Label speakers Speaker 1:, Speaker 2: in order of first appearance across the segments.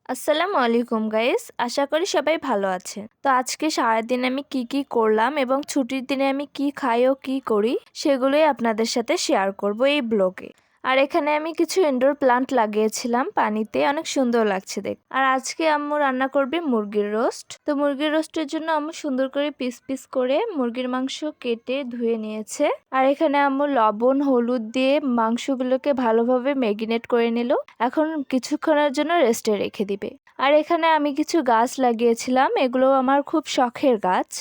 Speaker 1: আসসালামু আলাইকুম গাইস, আশা করি সবাই ভালো আছেন। তো আজকে সারাদিন আমি কি করলাম এবং ছুটির দিনে আমি কি খাই ও কি করি সেগুলোই আপনাদের সাথে শেয়ার করব এই ব্লগে। আর এখানে আমি কিছু ইনডোর প্লান্ট লাগিয়েছিলাম পানিতে, অনেক সুন্দর লাগছে দেখ। আর আজকে আম্মু রান্না করবে মুরগির রোস্ট। তো মুরগির রোস্টের জন্য আম্মু সুন্দর করে পিস পিস করে মুরগির মাংস কেটে ধুয়ে নিয়েছে। আর এখানে আম্মু লবণ হলুদ দিয়ে মাংসগুলোকে ভালোভাবে ম্যারিনেট করে নিল। এখন কিছুক্ষণের জন্য রেস্টে রেখে দিবে। আর এখানে আমি কিছু গাছ লাগিয়েছিলাম, এগুলো আমার খুব শখের গাছ।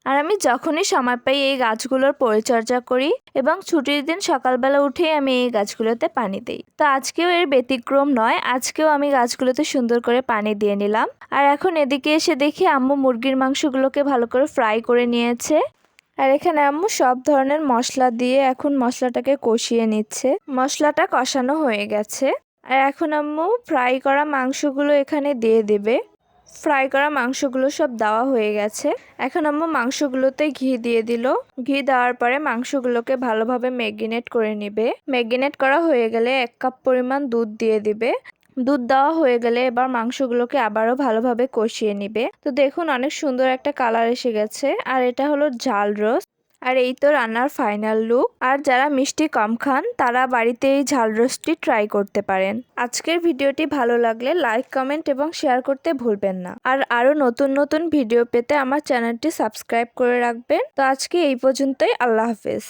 Speaker 1: আর আমি যখনই সময় পাই এই গাছগুলোর পরিচর্যা করি এবং ছুটির দিন সকালবেলা উঠেই আমি এই গাছগুলোতে পানি দিই। তো আজকেও এর ব্যতিক্রম নয়, আজকেও আমি গাছগুলোতে সুন্দর করে পানি দিয়ে নিলাম। আর এখন এদিকে এসে দেখি আম্মু মুরগির মাংসগুলোকে ভালো করে ফ্রাই করে নিয়েছে। আর এখানে আম্মু সব ধরনের মশলা দিয়ে এখন মশলাটাকে কষিয়ে নিচ্ছে। মশলাটা কষানো হয়ে গেছে। আর এখন আম্মু ফ্রাই করা মাংসগুলো এখানে দিয়ে দেবে। ফ্রাই করা মাংসগুলো সব দেওয়া হয়ে গেছে। এখন আম্মু মাংসগুলোতে ঘি দিয়ে দিল। ঘি দেওয়ার পরে মাংসগুলোকে ভালোভাবে ম্যারিনেট করে নিবে। ম্যারিনেট করা হয়ে গেলে 1 কাপ পরিমাণ দুধ দিয়ে দিবে। দুধ দেওয়া হয়ে গেলে এবার মাংসগুলোকে আবারও ভালোভাবে কষিয়ে নিবে। তো দেখুন অনেক সুন্দর একটা কালার এসে গেছে। আর এটা হলো ঝাল রোস্ট। আর এই তো রান্নার ফাইনাল লুক। আর যারা মিষ্টি কম খান তারা বাড়িতে এই ঝাল রোস্টটি ট্রাই করতে পারেন। আজকের ভিডিওটি ভালো লাগলে লাইক কমেন্ট এবং শেয়ার করতে ভুলবেন না। আর আরো নতুন নতুন ভিডিও পেতে আমার চ্যানেলটি সাবস্ক্রাইব করে রাখবেন। তো আজকে এই পর্যন্তই, আল্লাহ হাফেজ।